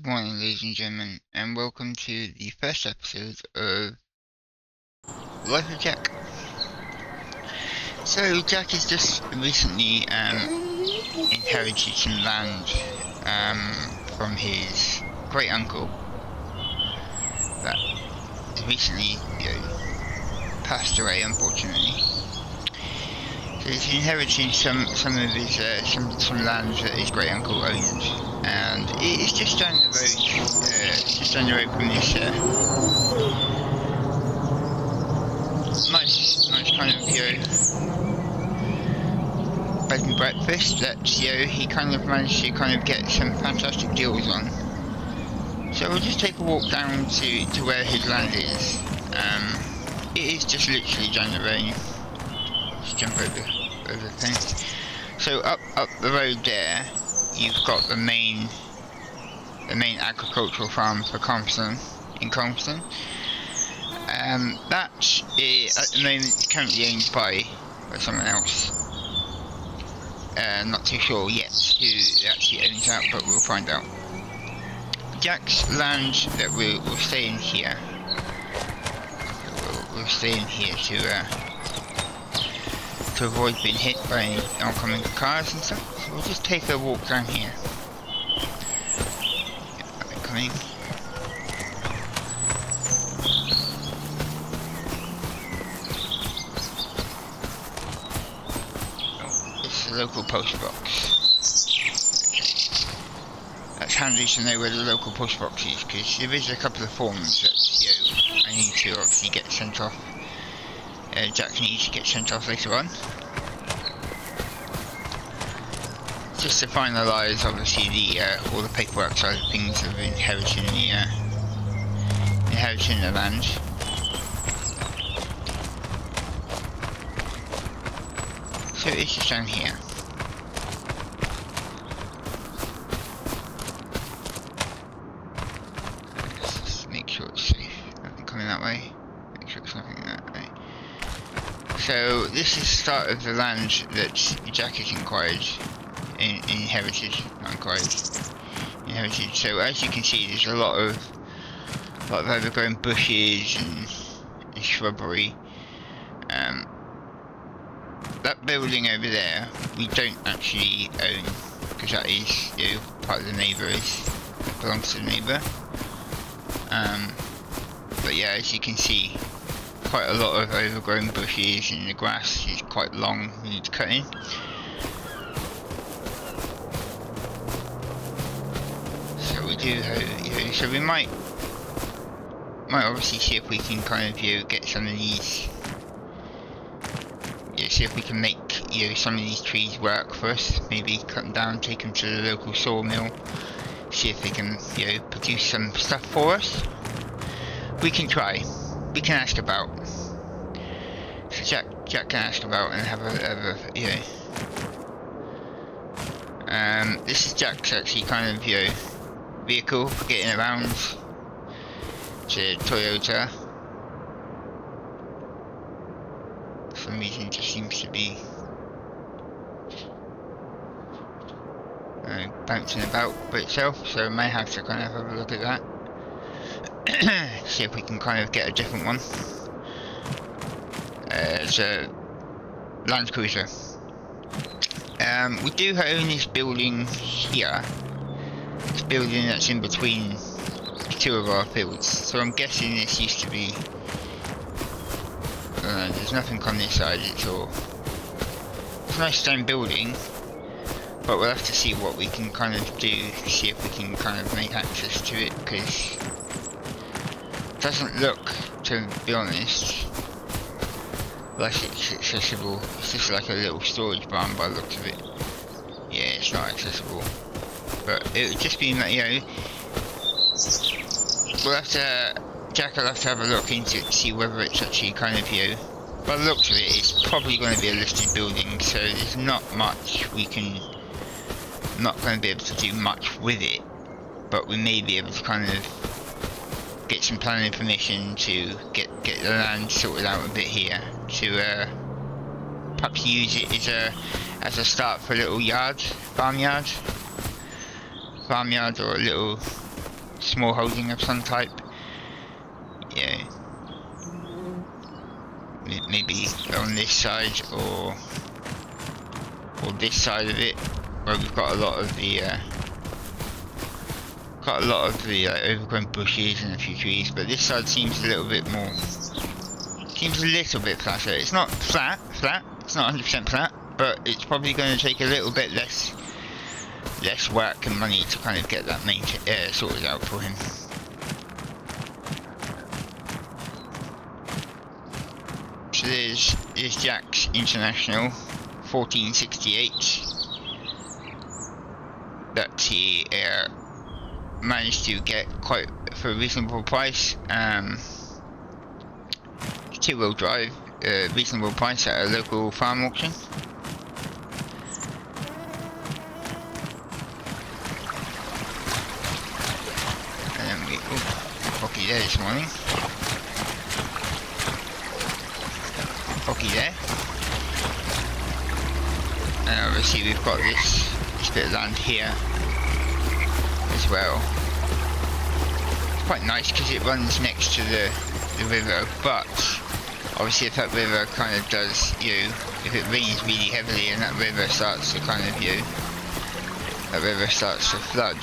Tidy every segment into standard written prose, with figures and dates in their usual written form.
Good morning, ladies and gentlemen, and welcome to the first episode of Life of Jack. So, Jack has just recently inherited some land from his great uncle that recently, passed away, unfortunately. So he's inherited some of his some lands that his great uncle owned, and it's just down the road, from this nice kind of bed and breakfast that he kind of managed to kind of get some fantastic deals on. So we'll just take a walk down to where his land is. It is just literally down the road. Just jump over the fence. So up the road there, you've got the main agricultural farm for Calmsden in Calmsden. That is at the moment currently owned by someone else. Not too sure yet who actually owns that, but we'll find out. Jack's land that we'll stay in here. We'll stay in here to avoid being hit by oncoming cars and stuff. So we'll just take a walk down here. Coming. This is the local post box. That's handy to know where the local post box is, because there is a couple of forms that I need to obviously get sent off. Jack needs to get sent off later on. Just to finalise, obviously, all the paperwork side of things of inheriting the land. So it's just down here. Let's just make sure it's safe. Nothing coming that way. Make sure it's nothing that way. So this is the start of the land that Jack has inherited. So as you can see, there's a lot of overgrown bushes and shrubbery. That building over there, we don't actually own, because that is part of the neighbour, belongs to the neighbour. But yeah, as you can see, quite a lot of overgrown bushes, and the grass is quite long, needs cutting. So we do have, so we might obviously see if we can kind of get some of these, see if we can make some of these trees work for us. Maybe cut them down, take them to the local sawmill, see if they can produce some stuff for us. We can try. We can ask about. So Jack can ask about and have a this is Jack's actually kind of vehicle for getting around. It's a Toyota. For some reason it just seems to be bouncing about by itself, so I may have to kind of have a look at that. See if we can kind of get a different one. It's a Land Cruiser. We do own this building here. This building that's in between two of our fields. So I'm guessing this used to be. There's nothing on this side. It's all. It's a nice stone building, but we'll have to see what we can kind of do. See if we can kind of make access to it, because it doesn't look, to be honest, like it's accessible. It's just like a little storage barn by the looks of it. Yeah, it's not accessible. But it would just be, we'll have to, Jack will have to have a look into it to see whether it's actually kind of, by the looks of it, it's probably going to be a listed building, so there's not much we can, not going to be able to do much with it, but we may be able to kind of get some planning permission to get the land sorted out a bit here, to perhaps use it as a start for a little farmyard, or a little small holding of some type. Yeah, maybe on this side or this side of it, where we've got a lot of the overgrown bushes and a few trees. But this side seems a little bit more. Seems a little bit flatter. It's not flat. It's not 100% flat, but it's probably going to take a little bit less work and money to kind of get that sorted out for him. So there's Jack's International 1468 that he managed to get quite for a reasonable price. Two-wheel drive, reasonable price at a local farm auction. And then we Pocky there this morning. Pocky there. And obviously we've got this bit of land here as well. It's quite nice because it runs next to the river, but obviously if that river kind of does, if it rains really heavily and that river starts to kind of, flood,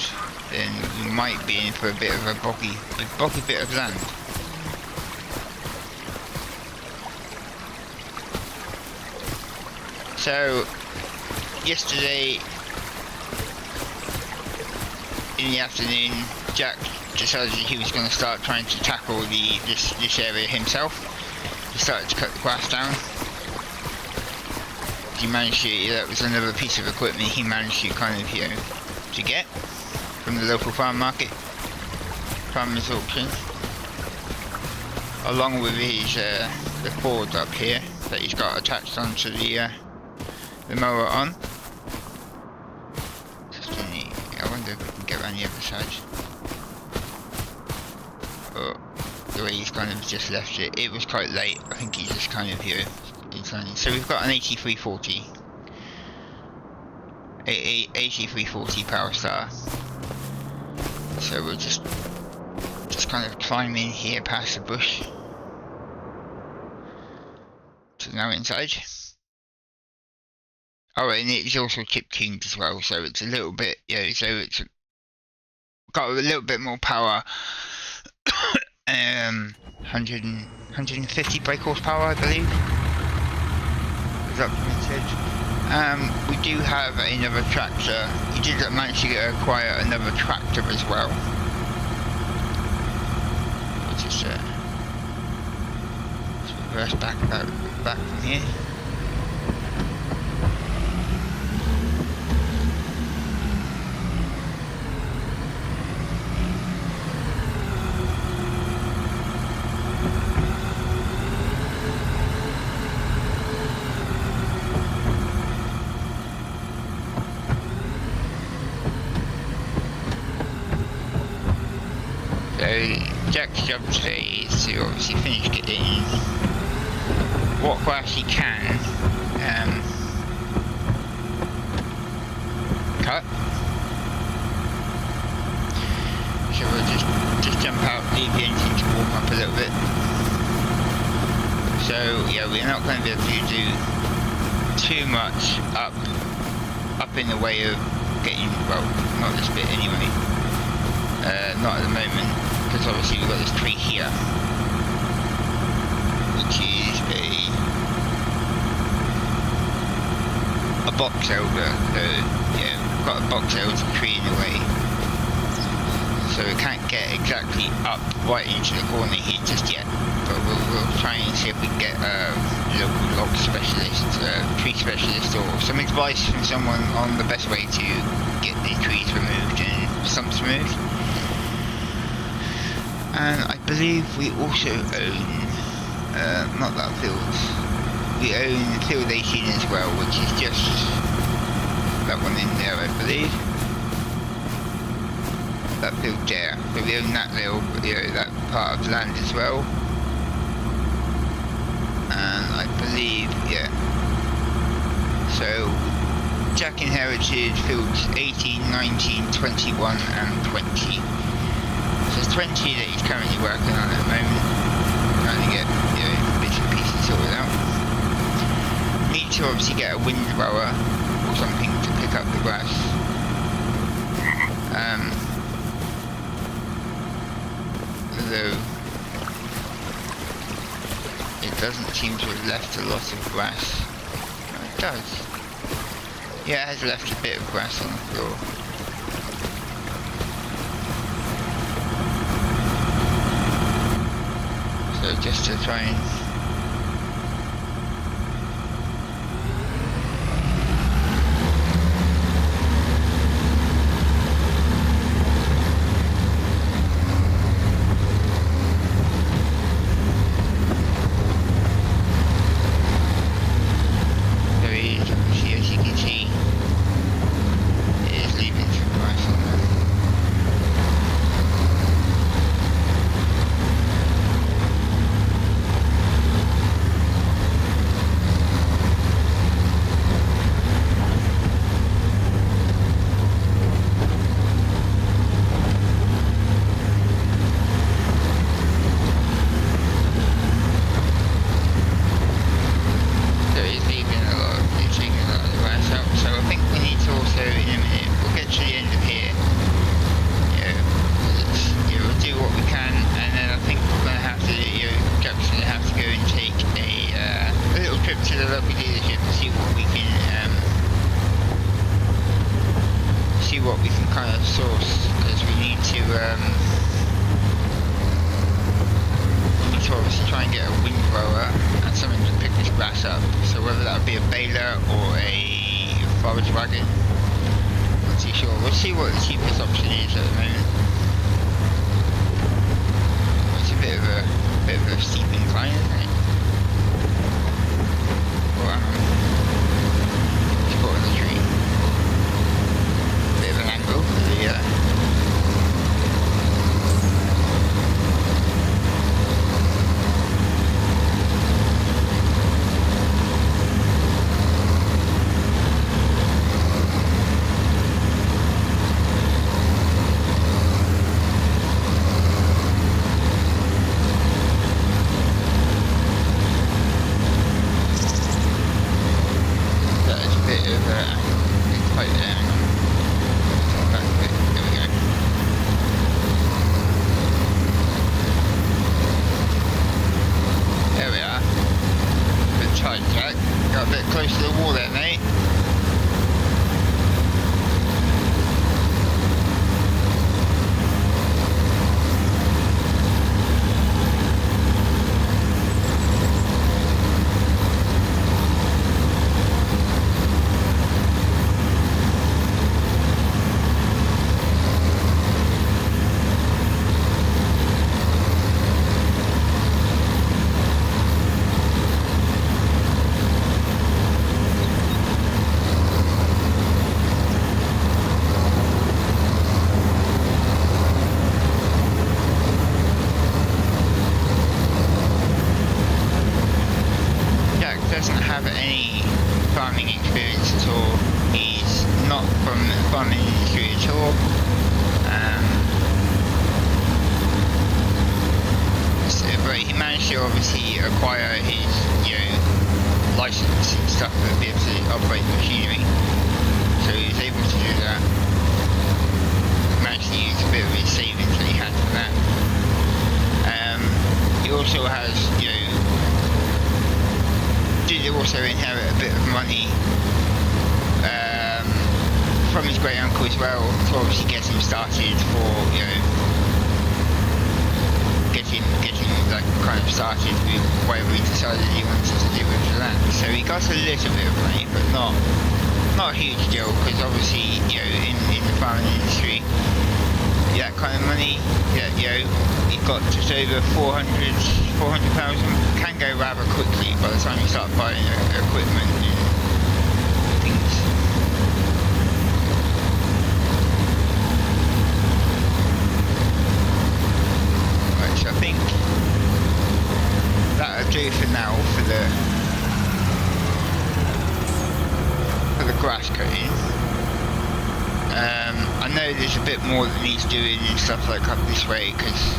then we might be in for a bit of a boggy bit of land. So yesterday in the afternoon, Jack decided he was going to start trying to tackle this area himself. He started to cut the grass down. He managed to, that was another piece of equipment he managed to kind of, to get from the local farmers auction, along with his the cord up here that he's got attached onto the mower on. I wonder if we can get around the other side. Oh, the way he's kind of just left it. It was quite late. I think he just kind of inclining. So we've got an 8340. A 8340 Power Star. So we'll just kind of climb in here past the bush. So now inside. Oh, and it's also chip tuned as well, so it's a little bit, so it's got a little bit more power. 150 brake horsepower, I believe. Is that permitted? We do have another tractor. He did manage to acquire another tractor as well. Let's just reverse back from here. Jack's job today is to obviously finish getting what grass he can cut. So we'll just jump out, leave the engine to warm up a little bit. So yeah, we're not going to be able to do too much up in the way of getting, well, not this bit anyway. Not at the moment, because obviously we've got this tree here, which is a box elder. So yeah, we've got a box elder tree in the way, so we can't get exactly up right into the corner here just yet. But we'll try and see if we can get a local log specialist, tree specialist, or some advice from someone on the best way to get the trees removed and stumps removed. And I believe we also own, not that field, we own field 18 as well, which is just that one in there, I believe. That field there. So we own that little, that part of the land as well. And I believe, yeah. So Jack inherited fields 18, 19, 21 and 20. there's 20 that he's currently working on at the moment, trying to get, you know, bits and pieces sorted out. Need to obviously get a windrower or something to pick up the grass. Although it doesn't seem to have left a lot of grass. No, it does. Yeah, it has left a bit of grass on the floor. So just to try and I know there's a bit more that needs doing and stuff like up this way, because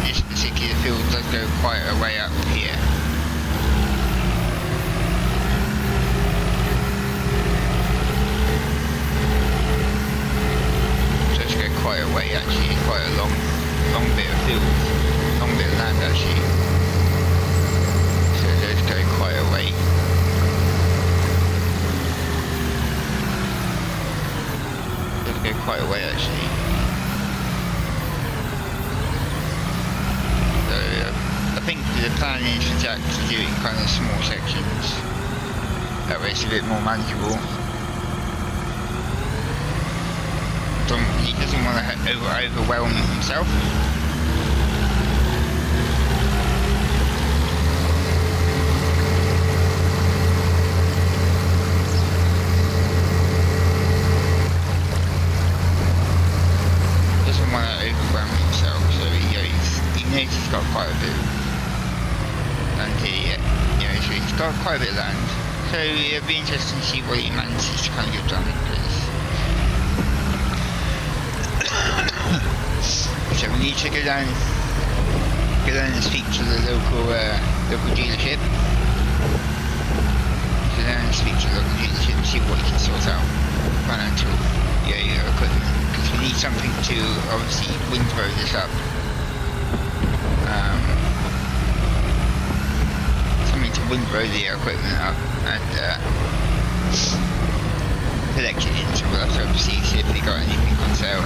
this particular field does go quite a way up here. So it's go quite a way actually, quite a long bit of field, long bit of land actually. So it does go quite a way. It does go quite a way actually. I think the plan is for Jack to do it in kind of small sections. That way it's a bit more manageable. He doesn't want to overwhelm himself. Doesn't want to overwhelm himself, so he knows he's got quite a bit of land here, so he's got quite a bit of land. So it'll be interesting to see what he manages to kind of get done. So we need to go down and speak to the local dealership. Go down and speak to the local dealership and see what he can sort out financial equipment, because we need something to obviously windrow this up. Something to windrow the equipment up and collect it in, so we'll have to obviously see if they got anything on sale.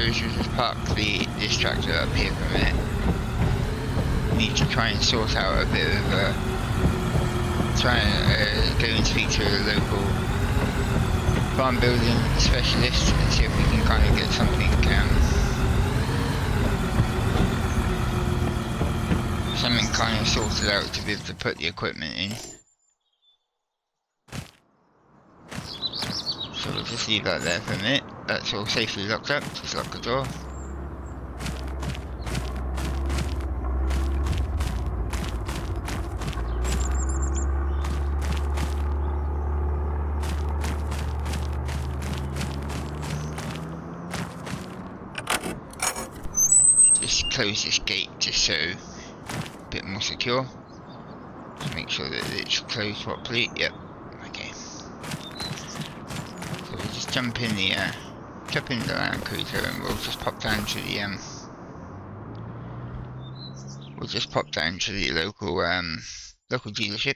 Just park this tractor up here for a minute. Need to try and sort out a bit of try and go and speak to a local farm building specialist and see if we can kind of get something kind of sorted out to be able to put the equipment in. So we'll just leave that there for a minute. That's all safely locked up, just lock the door. Just close this gate just so a bit more secure. Just make sure that it's closed properly. Yep. Okay. So we'll just jump in the Land Cruiser and we'll just pop down to the local dealership.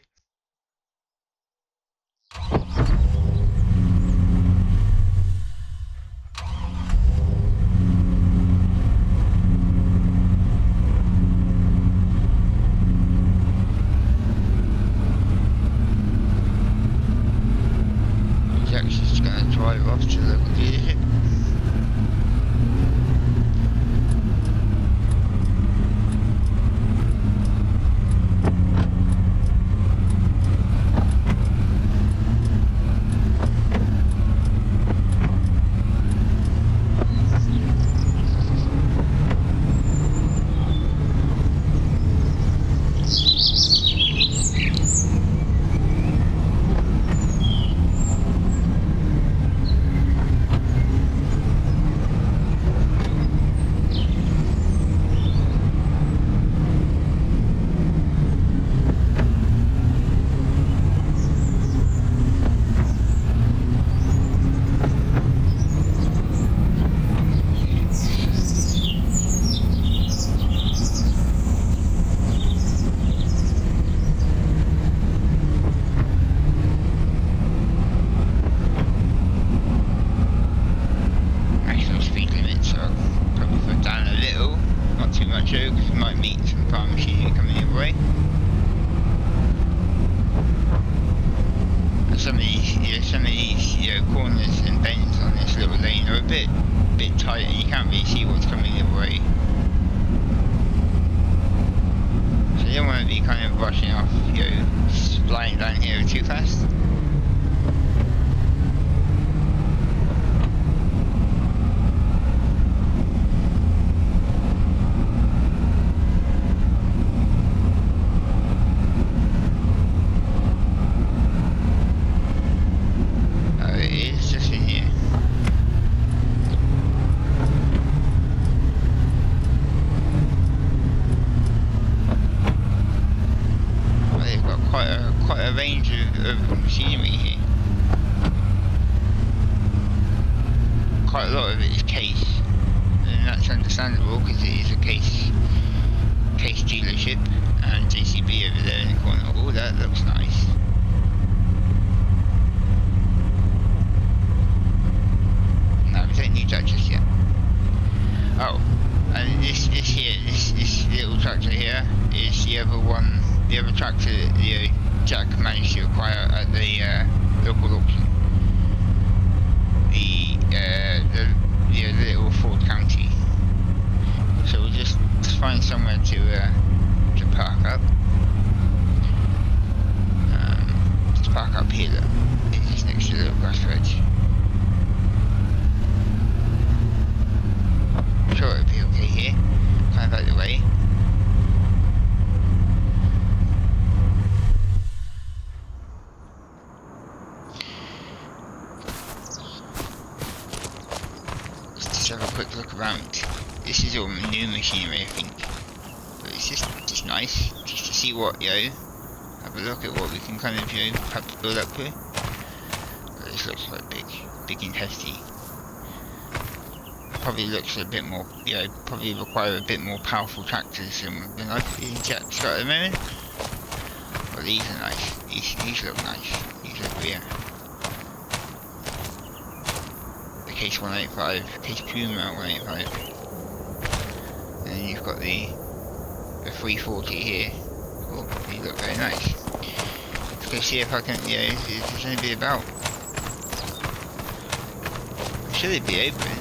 Jack's just going to drive off to the local dealership. corners and bends on this little lane are a bit tight, and you can't really see what's coming your way. So you don't want to be kind of rushing off, flying down here too fast. Quite a range of machinery here. Quite a lot of it is case, and that's understandable because it is a case dealership, and JCB over there in the corner. Oh, that looks nice. No, we don't need that just yet. Oh, and this little tractor here is the other tractor that Jack managed to acquire at the local auction. The little Ford County. So we'll just find somewhere to park up. Let's park up here. Look, it's just next to the little grass edge. I'm sure it'll be okay here. Kind of out of the way. Have a quick look around. This is all new machinery, I think, but it's just nice just to see what have a look at what we can kind of perhaps build up with. But this looks quite big and hefty. Probably looks a bit more, probably require a bit more powerful tractors than Jack's got at the moment. But these are nice. These look nice. These look real. Case 185, Case Puma 185, and then you've got the 340 here. Oh, these look very nice. Let's go see if I can, if there's anybody about. I'm sure they'd be open.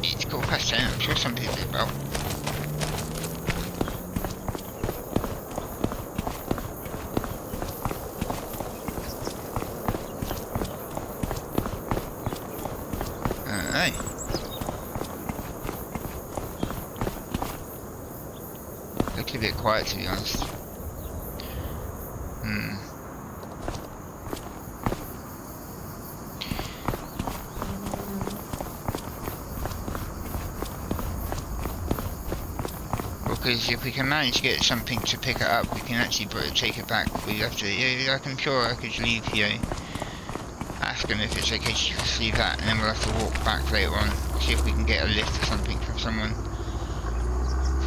It's 10:15, I'm sure somebody'd be about. Looks a bit quiet, to be honest. Because if we can manage to get something to pick it up, we can actually take it back. We have to, I'm sure I could leave, ask them if it's okay to just leave that, and then we'll have to walk back later on, see if we can get a lift or something from someone.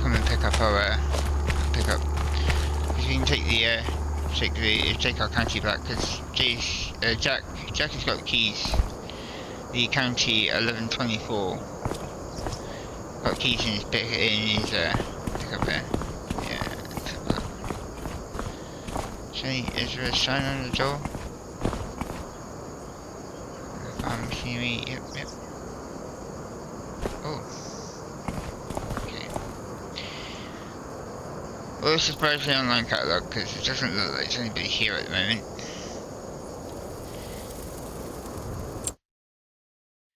Come and pick up our, because we can take our county back, because Jack has got the keys. The county 1124 got keys in his pickup there. Yeah, let's have a look. Is there a sign on the door? Farm machinery, yep. Oh. Okay. Well, this is probably the online catalogue, because it doesn't look like there's anybody here at the moment.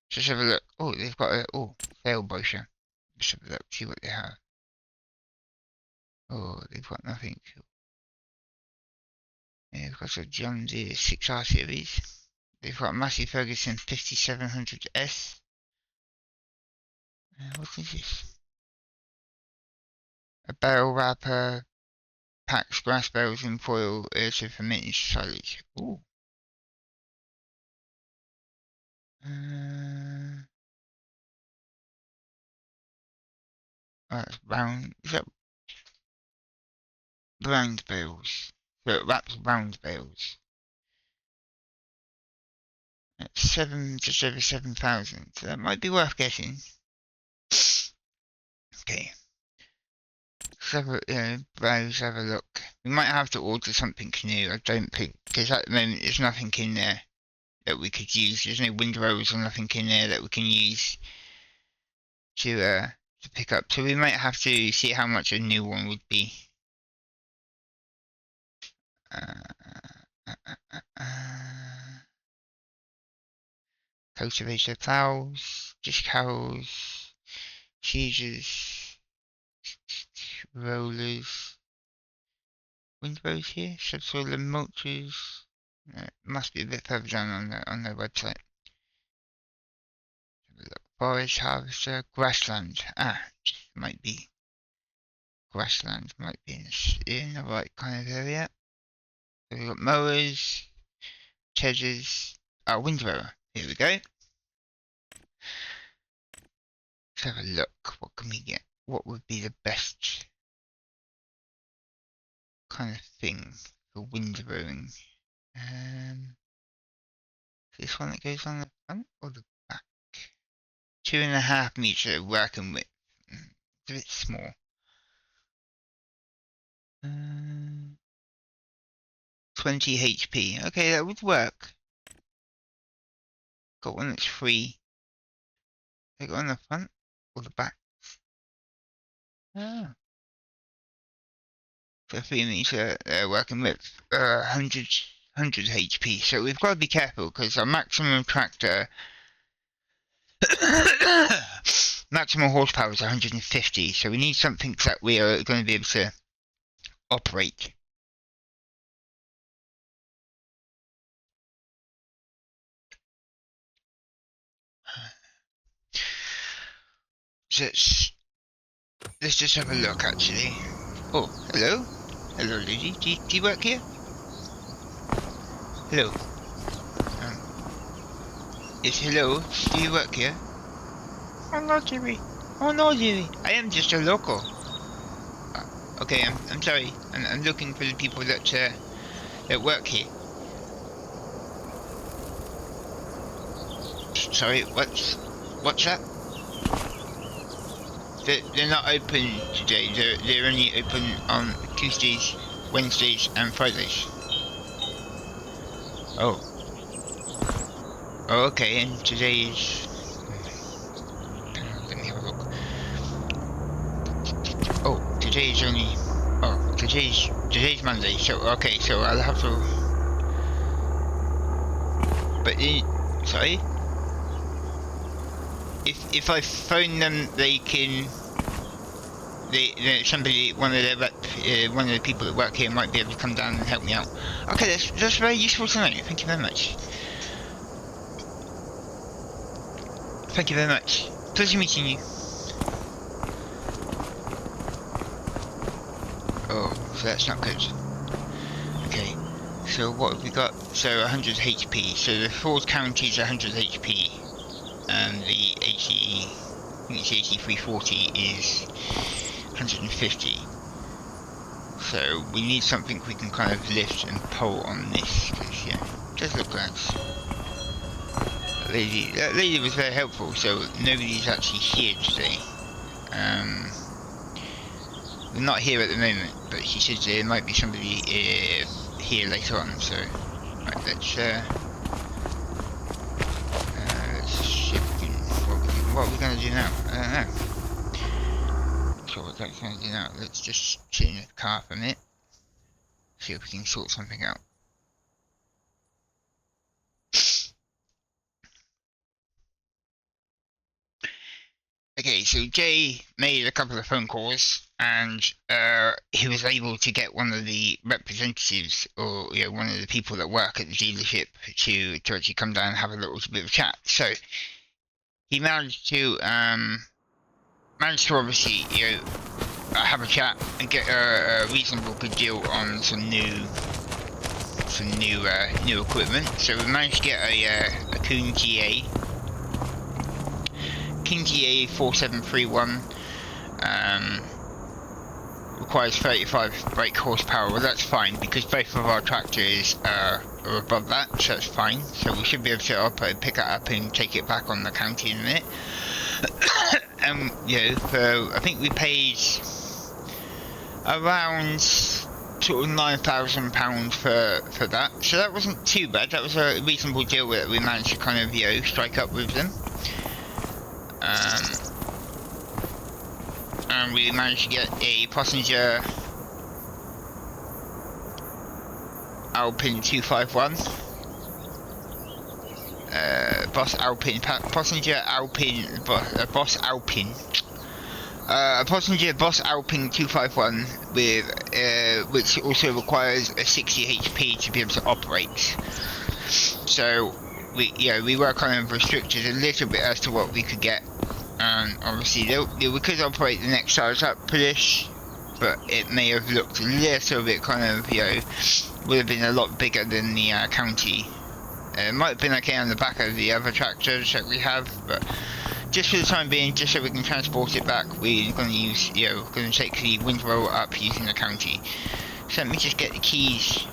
Just have a look. Oh, they've got a fail brochure. Let's have a look, see what they have. Oh, they've got nothing. Yeah, they've got a John Deere 6R series. They've got a Massey Ferguson 5700S. What is this? A barrel wrapper, packs grass bales in foil, also for maintenance silage. Ooh. That's round. Is that round bales? So it wraps round bales. That's just over 7,000. So that might be worth getting. Okay. Let's have a browse, have a look. We might have to order something new. I don't think, because at the moment there's nothing in there that we could use. There's no windrows or nothing in there that we can use to pick up. So we might have to see how much a new one would be. Cultivator plows, dish cows, cheeses, rollers, windrows here, subsoil and mulches. Must be a bit further down on their website. Look, forest harvester, grassland. Might be grassland. Might be in the right kind of area. So we've got mowers, hedges, windrower. Here we go. Let's have a look. What can we get? What would be the best kind of thing for windrowing? This one that goes on the front or the back? 2.5 meter working width. It's a bit small. 20 HP. Okay, that would work. Got one that's free. They got on the front or the back? Oh. So 3 meter working width. 100 HP. So we've got to be careful because our maximum tractor maximum horsepower is 150. So we need something that we are going to be able to operate. So let's just have a look actually. Oh, hello. Hello lady. Do you work here? Hello. Yes, hello. Do you work here? Oh no, Jimmy. Oh no, Jimmy. I am just a local. Okay, I'm sorry. I'm looking for the people that work here. Sorry, what's that? They're not open today. They're only open on Tuesdays, Wednesdays, and Fridays. Oh. Oh, okay. And today is. Let me have a look. Oh, today is only. Oh, today's Monday. So okay. So I'll have to. But sorry. If I phone them, they can. One of the people that work here might be able to come down and help me out. Okay, that's very useful to know. Thank you very much. Thank you very much. Pleasure meeting you. Oh, so that's not good. Okay, so what have we got? So 100 HP. So the Ford County is 100 HP. And the 80, I think it's 8340 is 150. So we need something we can kind of lift and pull on this, because yeah, it does look nice. That lady was very helpful, so nobody's actually here today. We're not here at the moment, but she said there might be somebody here later on, so right, let's see what are we going to do now? I don't know. Not sure what that's going to do now. Let's just sit in the car for a minute. See if we can sort something out. Okay, so Jay made a couple of phone calls, and he was able to get one of the representatives, or one of the people that work at the dealership, to actually come down and have a little bit of a chat. So he managed to obviously have a chat and get a reasonable good deal on some new equipment. So we managed to get a Kuhn GA. King GA 4731 requires 35 brake horsepower. Well, that's fine because both of our tractors are above that, so that's fine. So we should be able to pick it up and take it back on the county in a minute. So I think we paid around sort of £9,000 for that. So that wasn't too bad. That was a reasonable deal that we managed to kind of, strike up with them. And we managed to get a passenger Alpine 251. Boss Alpine, passenger Alpine, Boss Alpine. A passenger Boss Alpine 251 with, which also requires a 60 HP to be able to operate. So we were kind of restricted a little bit as to what we could get, and obviously we could operate the next size up for this, but it may have looked a little bit kind of, would have been a lot bigger than the County. It might have been okay on the back of the other tractors that we have, but just for the time being, just so we can transport it back, we're going to use, going to take the windrow up using the County. So let me just get the keys.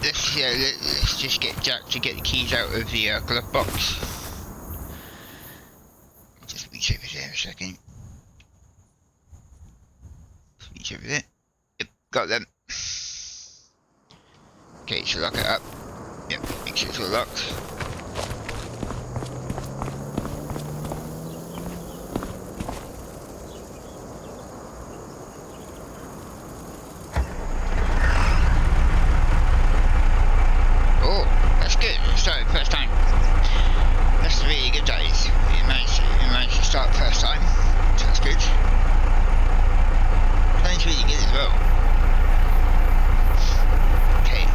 Let's just get Jack to get the keys out of the glove box. Just reach over there a second. Reach over there. Yep, got them. Okay, so lock it up. Yep, make sure it's all locked. First time. That's really good, days. We managed to start first time, so that's good. Plane's really good as well. Okay.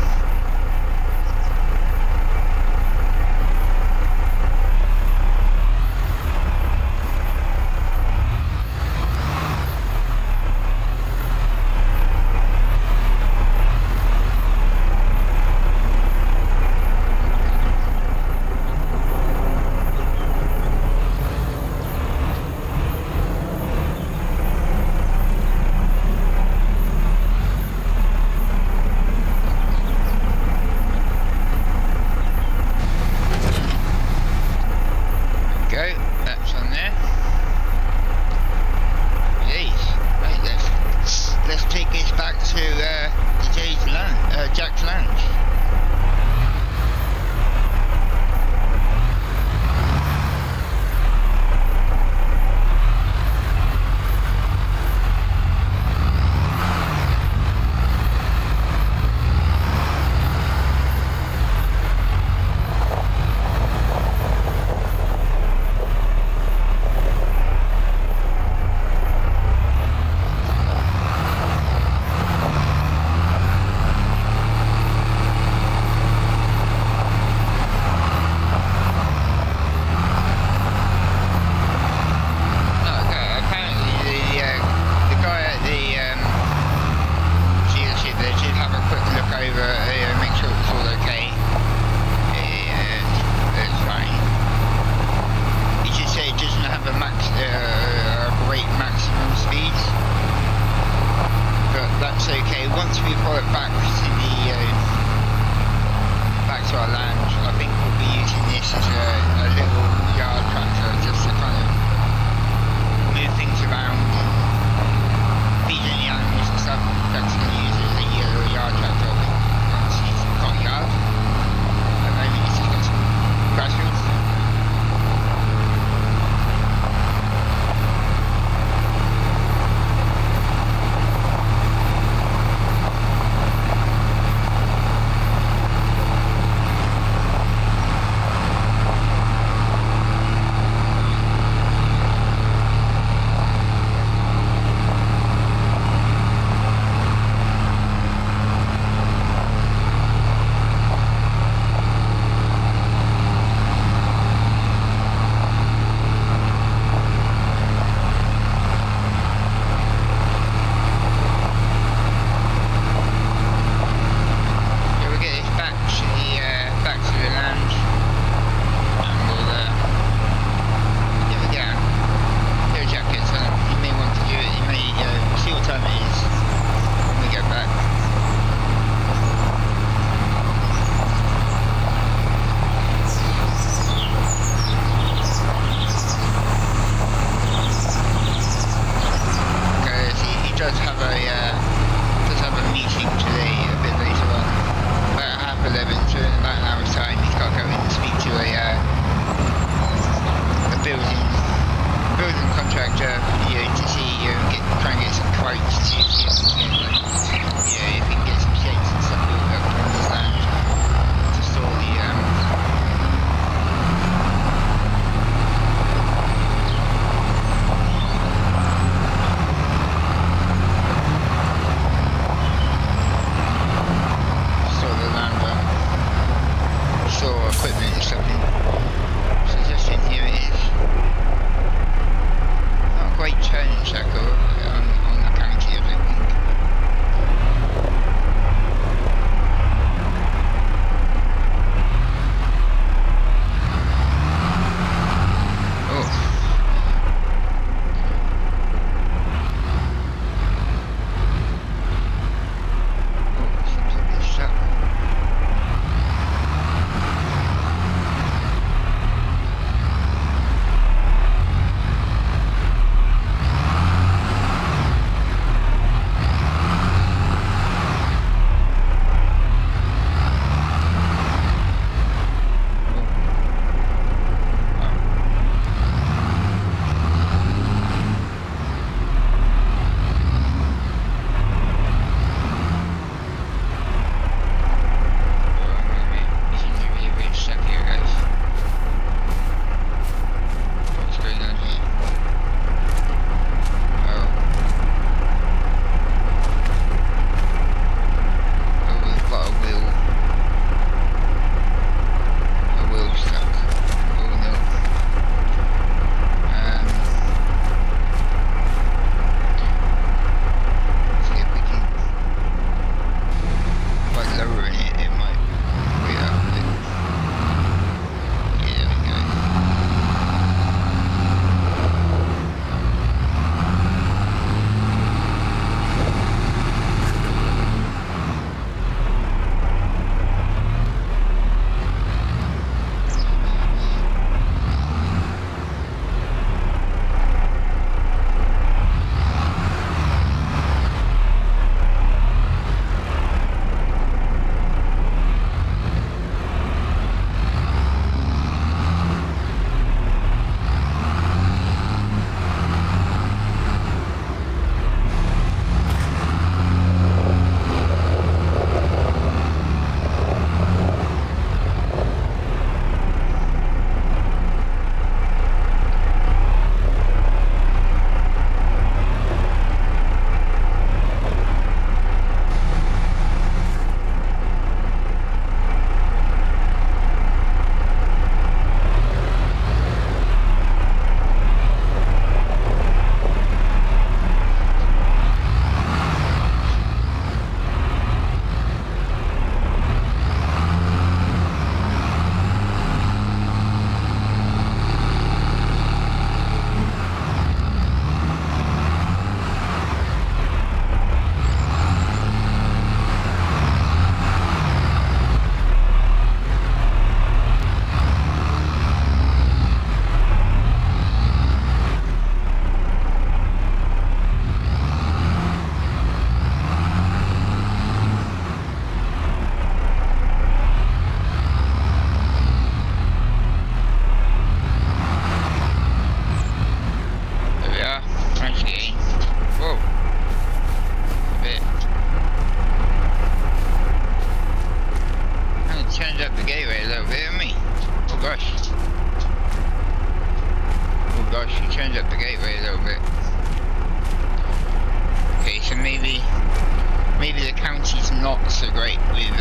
not so great with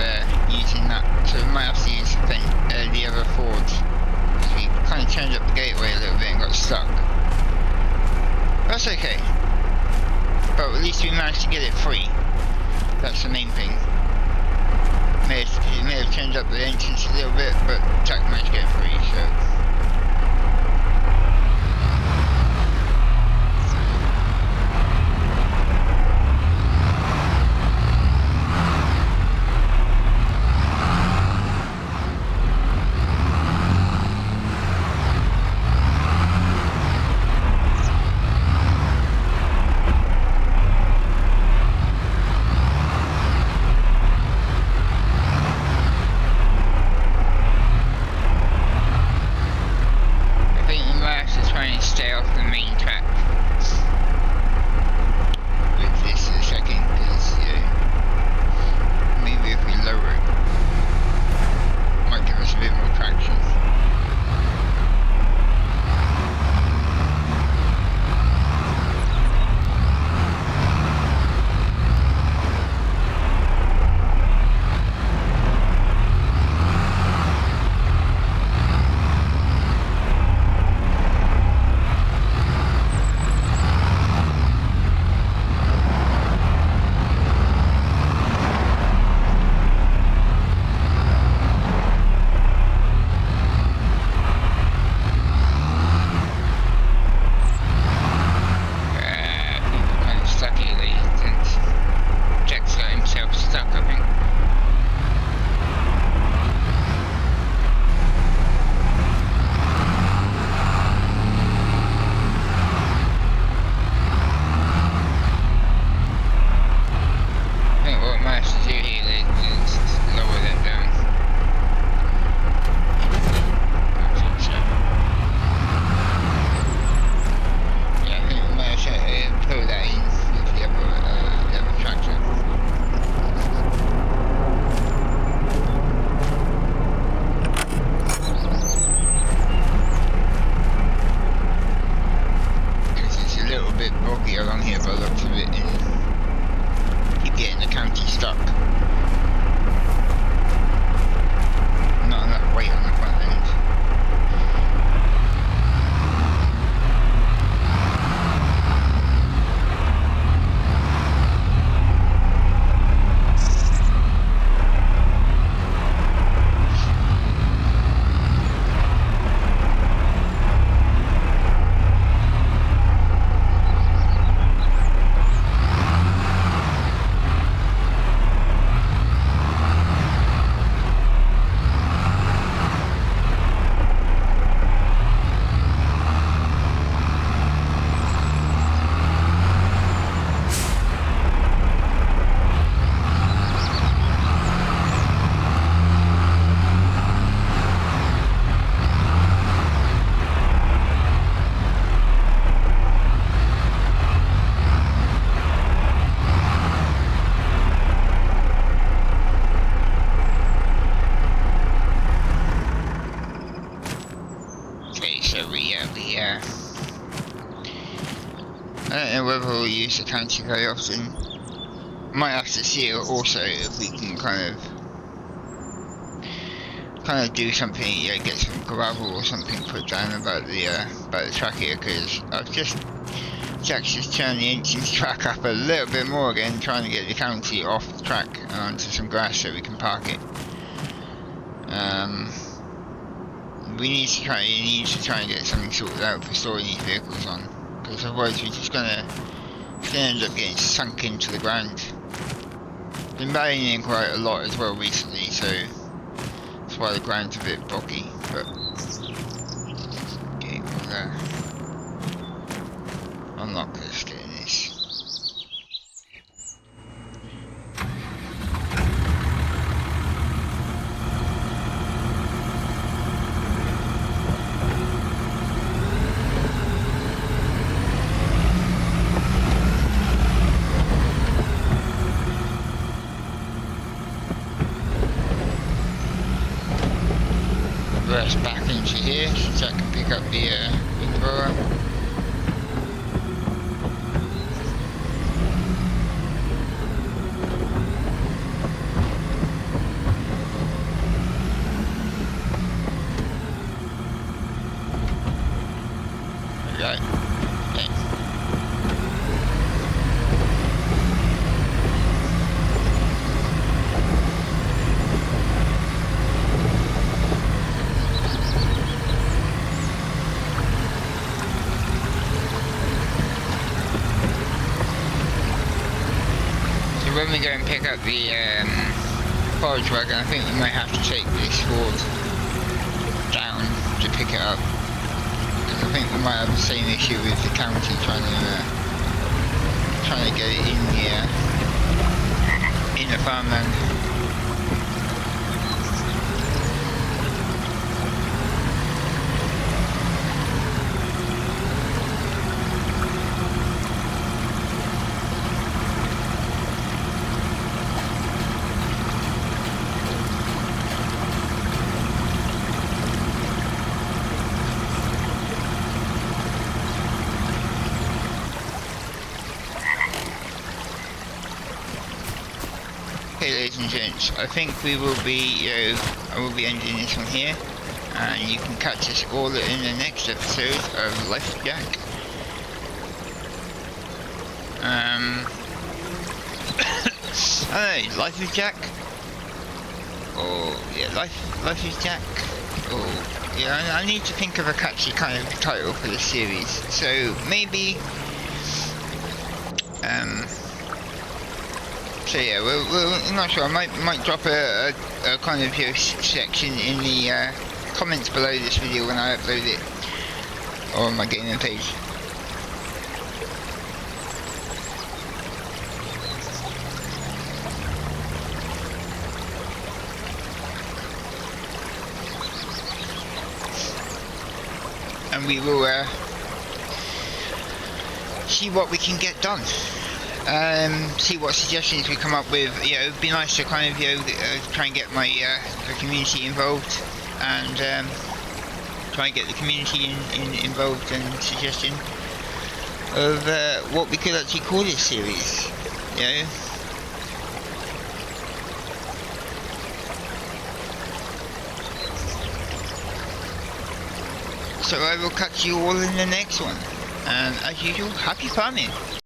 using that, so we might have to use the other forge. We kind of turned up the gateway a little bit and got stuck. That's okay. But at least we managed to get it free. That's the main thing. It may have turned up the entrance a little bit, but Jack managed to get it free, so... stay off the main track with this in a second, because maybe if we lower it, might give us a bit more traction. Along here by the looks of it, and keep getting the county stuck. Not enough weight on the front end. I don't know whether we'll use the county very often. Might have to see also if we can kind of do something, get some gravel or something put down about the track here, because Jack's just turned the engine's track up a little bit more again, trying to get the county off the track and onto some grass so we can park it. We need to try and get something sorted out for storing these vehicles on, because otherwise we're just gonna end up getting sunk into the ground. Been raining quite a lot as well recently, so that's why the ground's a bit boggy, but okay, we'll unlock this, get in this. Reverse back into here so I can pick up the windrower. when we go and pick up the forage wagon, I think we might have to take this forward down to pick it up. Because I think we might have the same issue with the county trying to get it in the farmland. Okay, ladies and gents, I think we will be, I will be ending this one here, and you can catch us all in the next episode of Life with Jack. I don't know, Life with Jack? Or, yeah, Life with Jack? Or, yeah, I need to think of a catchy kind of title for this series, so maybe, so yeah, I'm not sure. I might drop a kind of section in the comments below this video when I upload it, or on my gaming page. And we will see what we can get done. See what suggestions we come up with. It'd be nice to kind of try and get my the community involved, and try and get the community involved and suggestion of what we could actually call this series. So I will catch you all in the next one, and as usual, happy farming.